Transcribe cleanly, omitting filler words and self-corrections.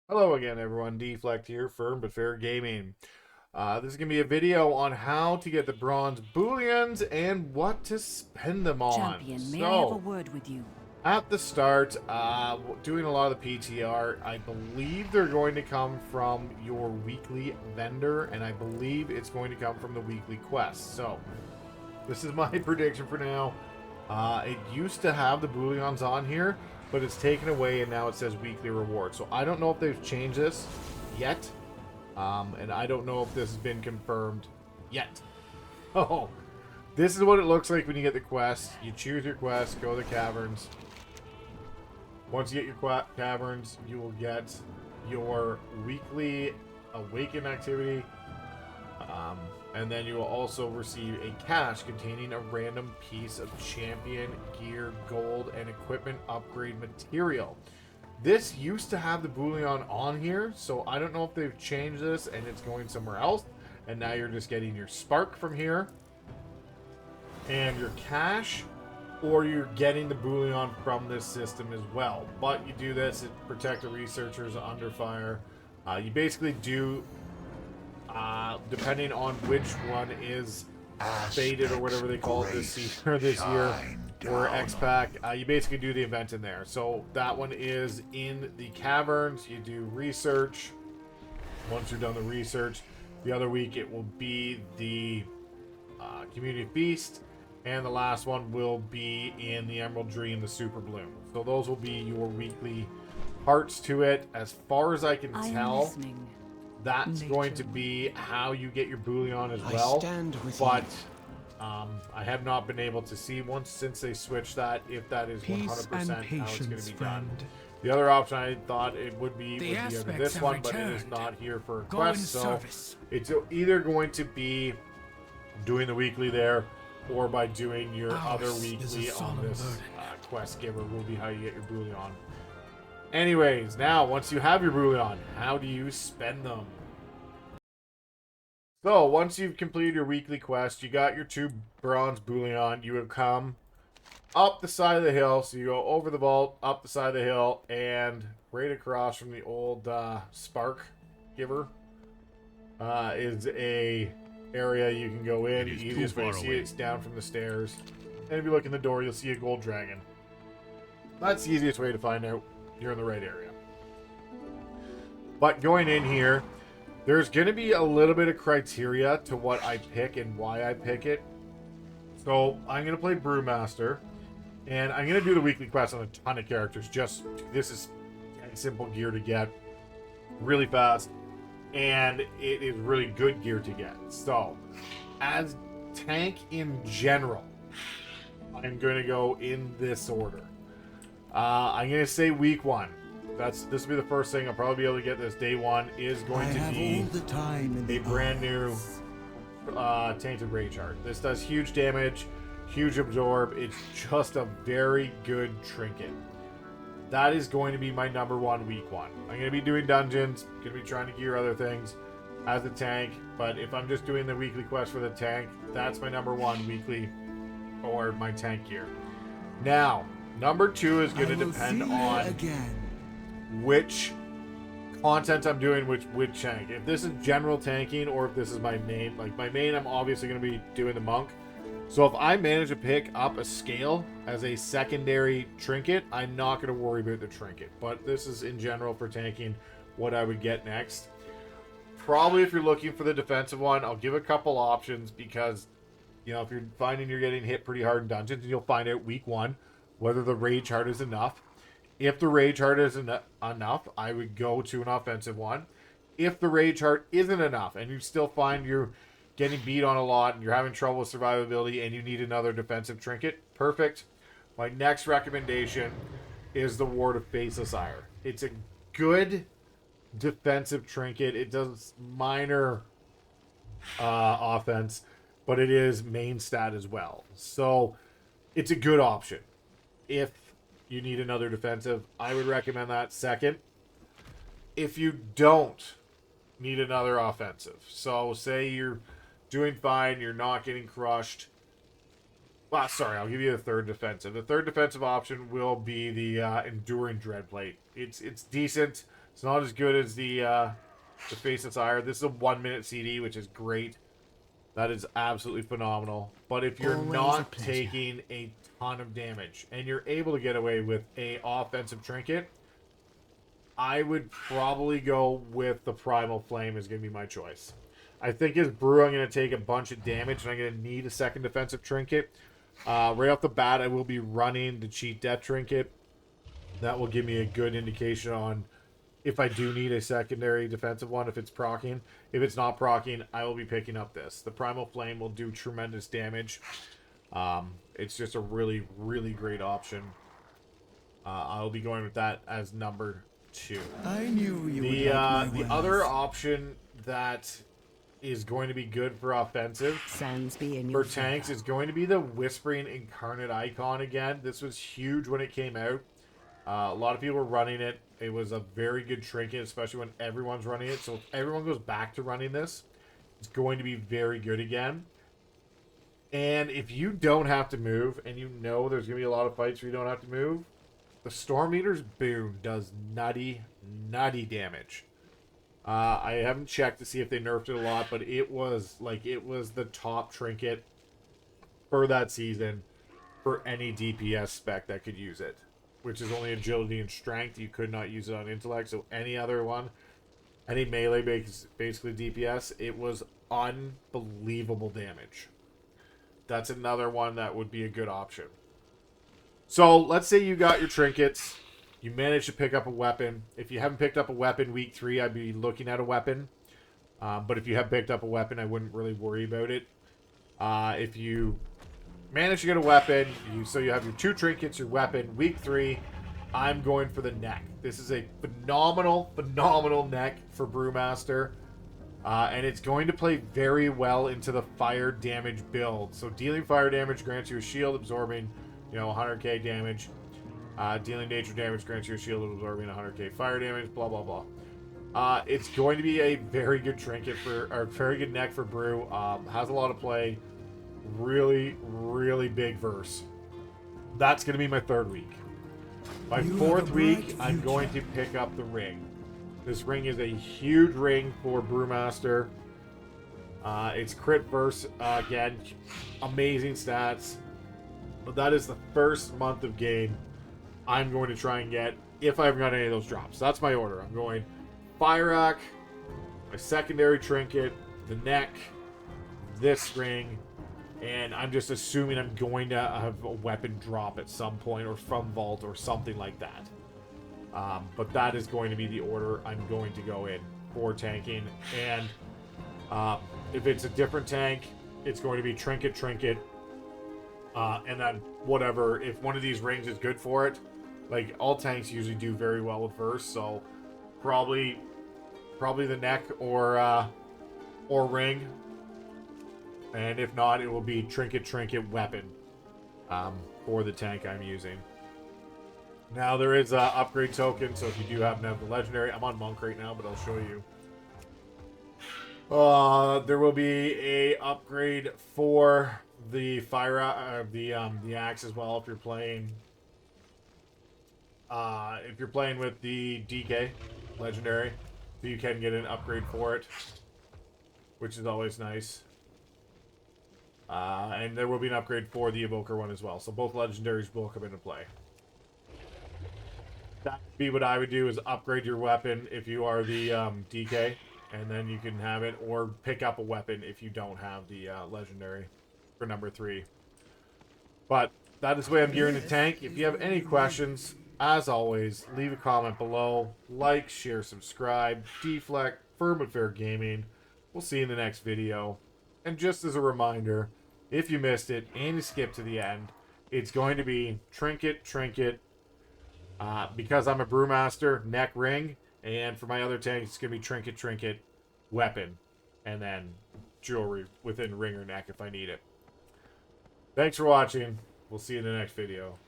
Hello again, everyone. Deflect here, Firm but Fair Gaming. This is going to be a video on how to get the Bronze Bullions and what to spend them on. Champion, may I have a So, word with you? at the start, doing a lot of the PTR, I believe they're going to come from your weekly vendor, and I believe it's going to come from the weekly quest. So, this is my prediction for now. It used to have the Bullions on here, but it's taken away and now it says weekly reward. So I don't know if they've changed this yet. And I don't know if this has been confirmed yet. Oh, this is what it looks like when you get the quest. You choose your quest, go to the caverns. Once you get your caverns, you will get your weekly awaken activity. And then you will also receive a cache containing a random piece of champion gear, gold, and equipment upgrade material. This used to have the bullion on here, so I don't know if they've changed this and it's going somewhere else. And now you're just getting your spark from here and your cache, or you're getting the bullion from this system as well. But you do this to protect the researchers under fire. You basically do, depending on which one is faded or whatever they call it this year, or X-Pack, you basically do the event in there. So that one is in the caverns. You do research. Once you're done the research, the other week it will be the community feast, and the last one will be in the Emerald Dream, the Super Bloom. So those will be your weekly parts to it. As far as I can tell, that's going to be how you get your bullion as well. But I have not been able to see since they switched that if that is 100% how it's going to be done. The other option I thought it would be under this one, but it is not here for a quest. So it's either going to be doing the weekly there, or by doing your other weekly on this quest giver will be how you get your bullion. Anyways, now once you have your bullion, how do you spend them? So once you've completed your weekly quest, you got your 2 bronze bullion, you will come up the side of the hill. So you go over the vault, up the side of the hill, and right across from the old spark giver is a area you can go in. The easiest way to see it is down from the stairs. And if you look in the door, you'll see a gold dragon. That's the easiest way to find out you're in the right area. But going in here, there's going to be a little bit of criteria to what I pick and why I pick it. So I'm going to play Brewmaster, and I'm going to do the weekly quest on a ton of characters. This is simple gear to get really fast, and it is really good gear to get. So as tank in general, I'm going to go in this order. I'm going to say week 1. This will be the first thing I'll probably be able to get. This day 1 is going to be a brand new Tainted Rage Heart. This does huge damage, huge absorb. It's just a very good trinket. That is going to be my number 1 week 1. I'm going to be doing dungeons, going to be trying to gear other things as a tank, but if I'm just doing the weekly quest for the tank, that's my number 1 weekly or my tank gear. Now, number 2 is going to depend on which content I'm doing, which tank. If this is general tanking, or if this is my main. Like my main, I'm obviously going to be doing the monk. So if I manage to pick up a scale as a secondary trinket, I'm not going to worry about the trinket. But this is in general for tanking what I would get next. Probably if you're looking for the defensive one, I'll give a couple options, because you know, if you're finding you're getting hit pretty hard in dungeons, you'll find out week 1 whether the Rage Heart is enough. If the Rage Heart isn't enough, I would go to an offensive one. If the Rage Heart isn't enough and you still find you're getting beat on a lot and you're having trouble with survivability and you need another defensive trinket, perfect. My next recommendation is the Ward of Faceless Ire. It's a good defensive trinket. It does minor offense, but it is main stat as well. So it's a good option. If you need another defensive, I would recommend that second. If you don't need another offensive, so say you're doing fine, you're not getting crushed. Well, sorry, I'll give you the third defensive. The third defensive option will be the Enduring Dreadplate. It's decent. It's not as good as the Faceless Ire. This is a 1-minute CD, which is great. That is absolutely phenomenal. But if you're not taking a ton of damage and you're able to get away with a offensive trinket, I would probably go with the Primal Flame is going to be my choice. I think as Brew, I'm going to take a bunch of damage and I'm going to need a second defensive trinket. Right off the bat, I will be running the Cheat Death trinket. That will give me a good indication on if I do need a secondary defensive one, if it's proccing. If it's not proccing, I will be picking up this. The Primal Flame will do tremendous damage. It's just a really, really great option. I'll be going with that as number 2. I knew you would like my the other option that is going to be good for offensive for tanks is going to be the Whispering Incarnate Icon again. This was huge when it came out. A lot of people were running it. It was a very good trinket, especially when everyone's running it. So if everyone goes back to running this, it's going to be very good again. And if you don't have to move, and you know there's going to be a lot of fights where you don't have to move, the Storm Eater's Boon does nutty, nutty damage. I haven't checked to see if they nerfed it a lot, but it was the top trinket for that season for any DPS spec that could use it, which is only agility and strength. You could not use it on intellect. So any other one, any melee basically DPS, it was unbelievable damage. That's another one that would be a good option. So let's say you got your trinkets. You managed to pick up a weapon. If you haven't picked up a weapon week 3, I'd be looking at a weapon. But if you have picked up a weapon, I wouldn't really worry about it. If you manage to get a weapon, so you have your 2 trinkets, your weapon, week 3, I'm going for the neck. This is a phenomenal, phenomenal neck for Brewmaster. And it's going to play very well into the fire damage build. So dealing fire damage grants you a shield, absorbing 100k damage. Dealing nature damage grants you a shield, absorbing 100k fire damage, blah, blah, blah. It's going to be a very good trinket or very good neck for Brew. Has a lot of play. Really, really big verse. That's going to be my 3rd week. My 4th week, I'm going to pick up the ring. This ring is a huge ring for Brewmaster. It's crit verse, again, amazing stats. But that is the first month of game I'm going to try and get if I haven't got any of those drops. That's my order. I'm going Fire Rack, my secondary trinket, the neck, this ring, and I'm just assuming I'm going to have a weapon drop at some point or from Vault or something like that. But that is going to be the order I'm going to go in for tanking. And if it's a different tank, it's going to be trinket, and then whatever. If one of these rings is good for it, like all tanks usually do very well with verse, so probably the neck or ring. And if not, it will be trinket weapon for the tank I'm using. Now there is upgrade token, so if you do happen to have the legendary, I'm on monk right now, but I'll show you. There will be a upgrade for the fire, the axe as well if you're playing. If you're playing with the DK legendary, so you can get an upgrade for it, which is always nice. And there will be an upgrade for the evoker one as well. So both legendaries will come into play. That would be what I would do, is upgrade your weapon if you are the DK, and then you can have it, or pick up a weapon if you don't have the legendary for number 3. But that is the way I'm gearing the tank. If you have any questions, as always, leave a comment below. Like, share, subscribe, deflect, firm but fair gaming. We'll see you in the next video. And just as a reminder, if you missed it and you skipped to the end, it's going to be trinket, because I'm a Brewmaster, neck, ring, and for my other tanks, it's going to be trinket, weapon, and then jewelry within ring or neck if I need it. Thanks for watching. We'll see you in the next video.